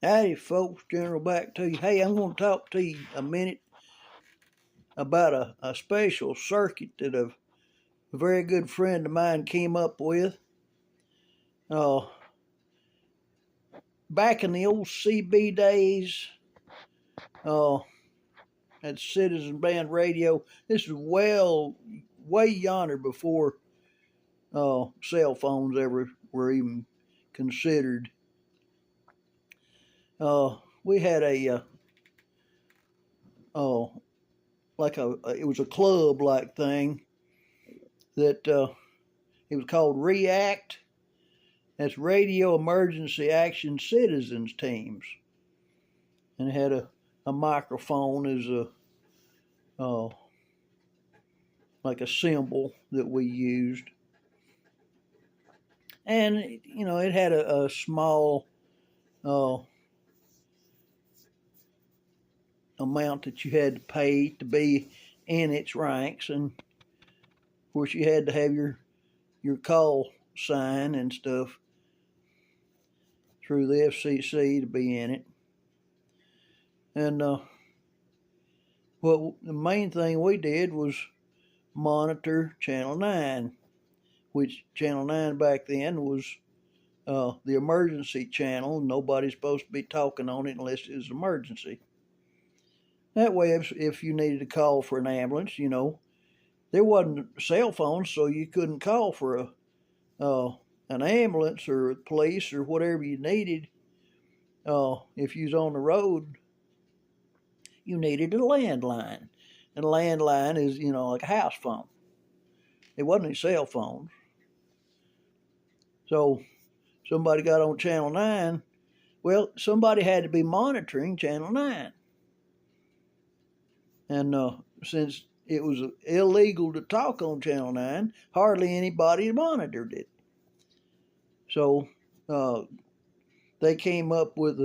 Howdy, folks. General back to you. Hey, I'm going to talk to you a minute about a special circuit that a very good friend of mine came up with. Back in the old CB days, at Citizen Band Radio, this is way yonder before cell phones ever were even considered. We had it was a club like thing that it was called R.E.A.C.T. That's Radio Emergency Action Citizens Teams, and it had a microphone as like a symbol that we used, and it had a small amount that you had to pay to be in its ranks, and of course you had to have your call sign and stuff through the FCC to be in it. And well, the main thing we did was monitor Channel 9, which Channel 9 back then was the emergency channel. Nobody's supposed to be talking on it unless it was an emergency. That way, if you needed to call for an ambulance, there wasn't cell phones, so you couldn't call for an ambulance or police or whatever you needed. If you was on the road, you needed a landline. And a landline is, like a house phone. It wasn't any cell phones. So somebody got on Channel 9. Well, somebody had to be monitoring Channel 9. And since it was illegal to talk on Channel 9, hardly anybody monitored it. So they came up with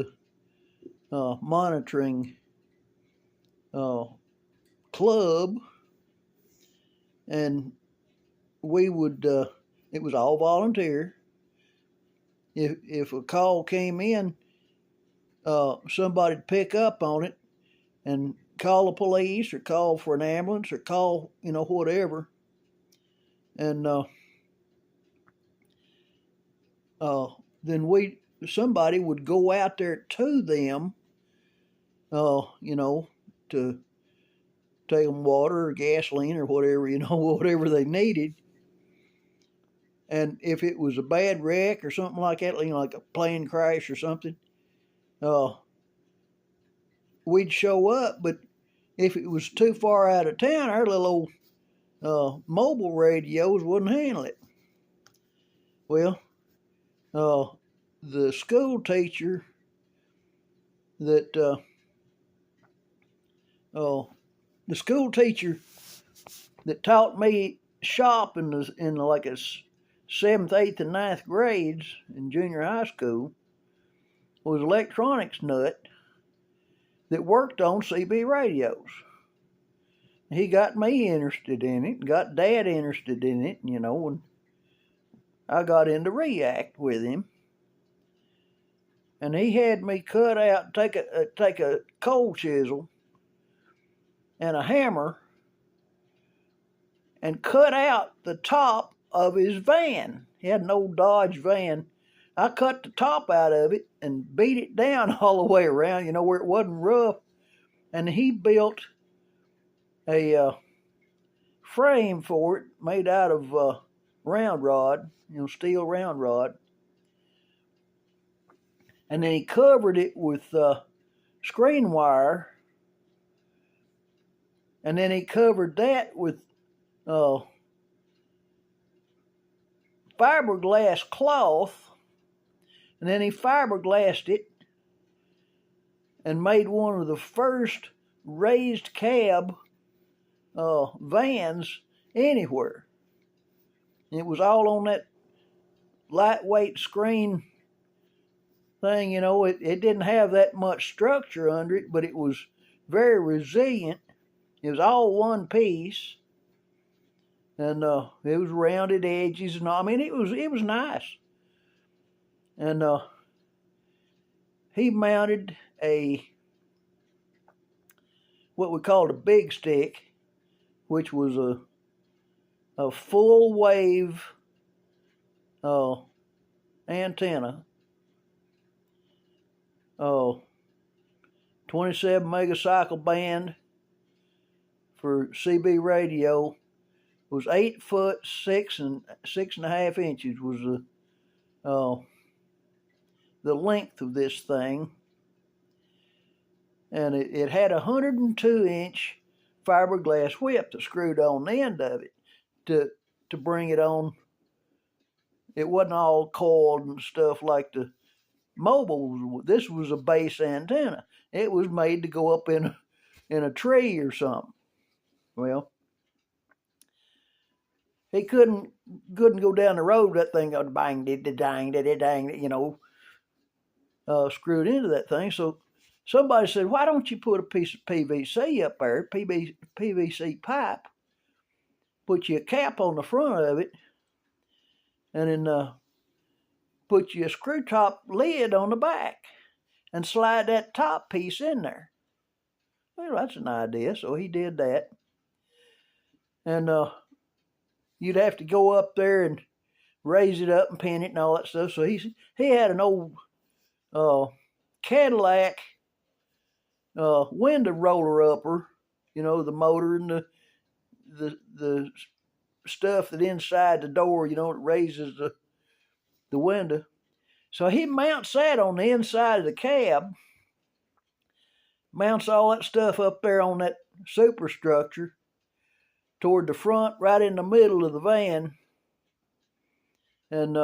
a monitoring club, and we would it was all volunteer. If a call came in, somebody'd pick up on it and call the police or call for an ambulance or call whatever, and then somebody would go out there to them, to take them water or gasoline or whatever, whatever they needed. And if it was a bad wreck or something like that, like a plane crash or something, we'd show up. But if it was too far out of town, our little old mobile radios wouldn't handle it. Well, the school teacher that taught me shop in like a 7th, 8th, and 9th grades in junior high school was an electronics nut that worked on CB radios. He got me interested in it, got Dad interested in it, and I got into R.E.A.C.T with him. And he had me cut out, take a coal chisel and a hammer and cut out the top of his van. He had an old Dodge van. I cut the top out of it and beat it down all the way around, where it wasn't rough. And he built a frame for it made out of round rod, steel round rod. And then he covered it with screen wire. And then he covered that with fiberglass cloth, and then he fiberglassed it and made one of the first raised cab vans anywhere. And it was all on that lightweight screen thing. It didn't have that much structure under it, but it was very resilient. It was all one piece. And it was rounded edges and all. I mean, it was nice. And he mounted what we called a big stick, which was a full wave uh, antenna, uh, 27 megacycle band for CB radio. Was 8 foot 6.5 inches was the length of this thing, and it had a 102-inch fiberglass whip that screwed on the end of it to bring it on. It wasn't all coiled and stuff like the mobile. This was a base antenna. It was made to go up in a tree or something. Well, he couldn't go down the road. That thing got bang, dang, screwed into that thing. So somebody said, "Why don't you put a piece of PVC up there, PVC pipe? Put you a cap on the front of it, and then put you a screw top lid on the back, and slide that top piece in there." Well, that's an idea. So he did that, and you'd have to go up there and raise it up and pin it and all that stuff. So he had an old Cadillac window roller upper, the motor and the stuff that inside the door, it raises the window. So he mounts that on the inside of the cab, mounts all that stuff up there on that superstructure toward the front, right in the middle of the van, and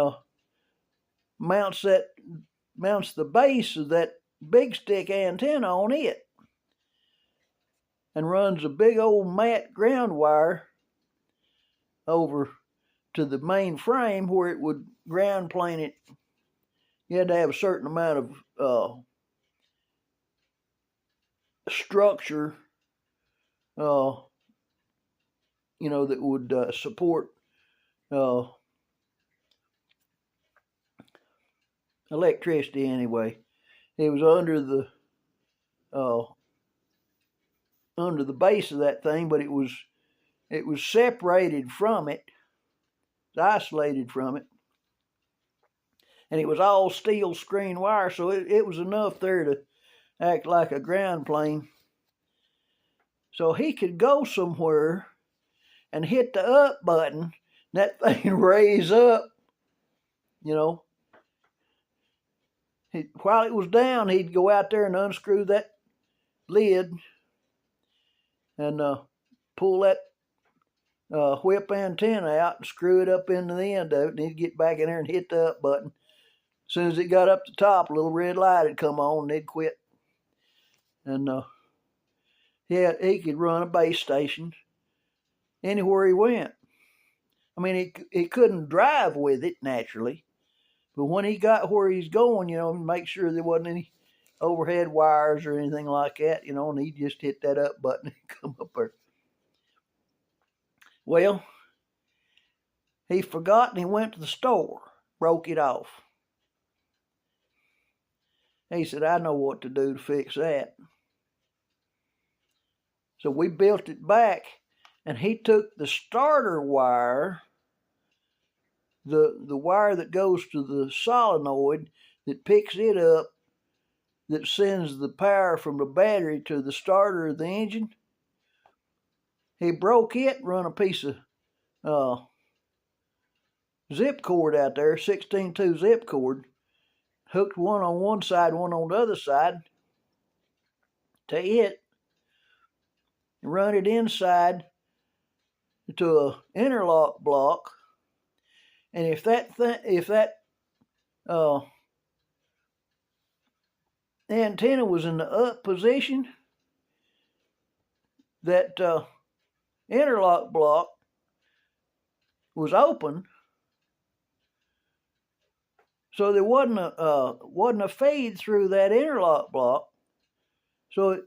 mounts the base of that big stick antenna on it, and runs a big old mat ground wire over to the main frame where it would ground plane it. You had to have a certain amount of structure, that would support electricity anyway. It was under the base of that thing, but it was separated from it, isolated from it, and it was all steel screen wire, so it was enough there to act like a ground plane. So he could go somewhere and hit the up button, and that thing raise up, While it was down, he'd go out there and unscrew that lid and pull that whip antenna out and screw it up into the end of it, and he'd get back in there and hit the up button. As soon as it got up the top, a little red light would come on and they'd quit. And he could run a base station anywhere he went. I mean, he couldn't drive with it naturally, but when he got where he's going, make sure there wasn't any overhead wires or anything like that, and he'd just hit that up button and come up there. Well, he forgot and he went to the store, broke it off. He said, "I know what to do to fix that." So we built it back, and he took the starter wire, the wire that goes to the solenoid that picks it up, that sends the power from the battery to the starter of the engine. He broke it, run a piece of zip cord out there, 16-2 zip cord, hooked one on one side, one on the other side to it, and run it inside to an interlock block. And if that antenna was in the up position, that interlock block was open, so there wasn't a fade through that interlock block. So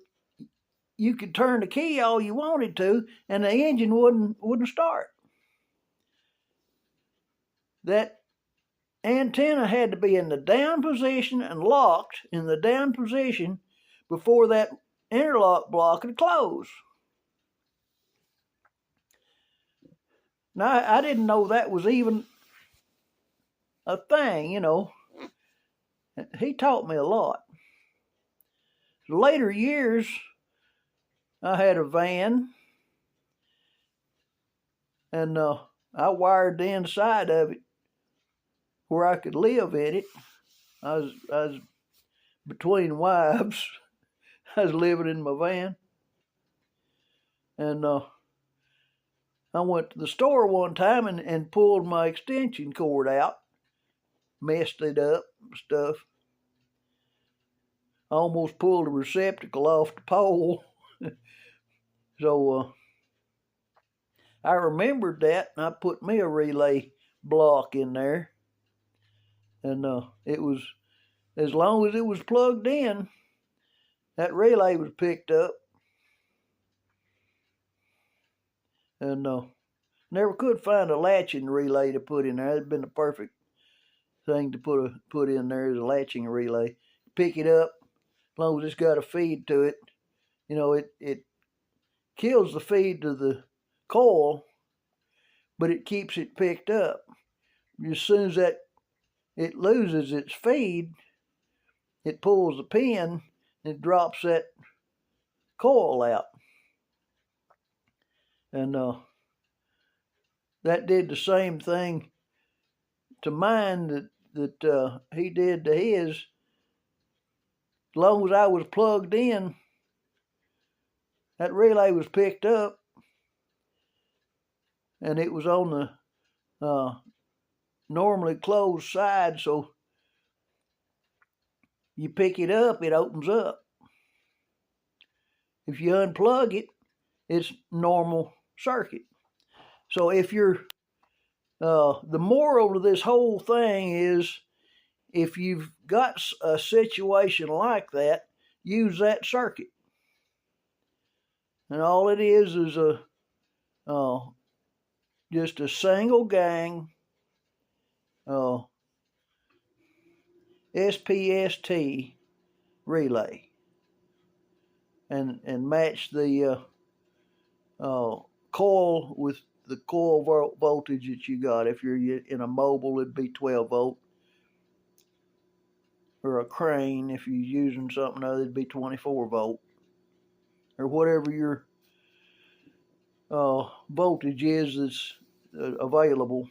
you could turn the key all you wanted to, and the engine wouldn't start. That antenna had to be in the down position and locked in the down position before that interlock block would close. Now, I didn't know that was even a thing, you know. He taught me a lot. Later years, I had a van, and I wired the inside of it where I could live in it. I was between wives. I was living in my van, and I went to the store one time and pulled my extension cord out, messed it up and stuff. I almost pulled a receptacle off the pole. So I remembered that, and I put me a relay block in there, and it was, as long as it was plugged in, that relay was picked up, and never could find a latching relay to put in there. It'd been the perfect thing to put in there, is a latching relay. Pick it up, as long as it's got a feed to it. You know, it kills the feed to the coil, but it keeps it picked up. As soon as that it loses its feed, it pulls the pin and it drops that coil out. And that did the same thing to mine that he did to his. As long as I was plugged in, that relay was picked up, and it was on the normally closed side, so you pick it up, it opens up. If you unplug it, it's normal circuit. So if you're, the moral of this whole thing is, if you've got a situation like that, use that circuit. And all it is just a single gang SPST relay, and match the coil with the coil voltage that you got. If you're in a mobile, it'd be 12 volt, or a crane, if you're using something other, it'd be 24 volt, or whatever your voltage is that's available.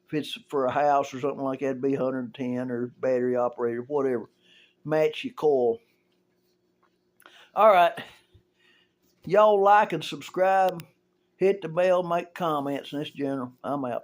If it's for a house or something like that, it'd be 110, or battery operated, whatever. Match your coil. All right. Y'all like and subscribe. Hit the bell, make comments, and this general. I'm out.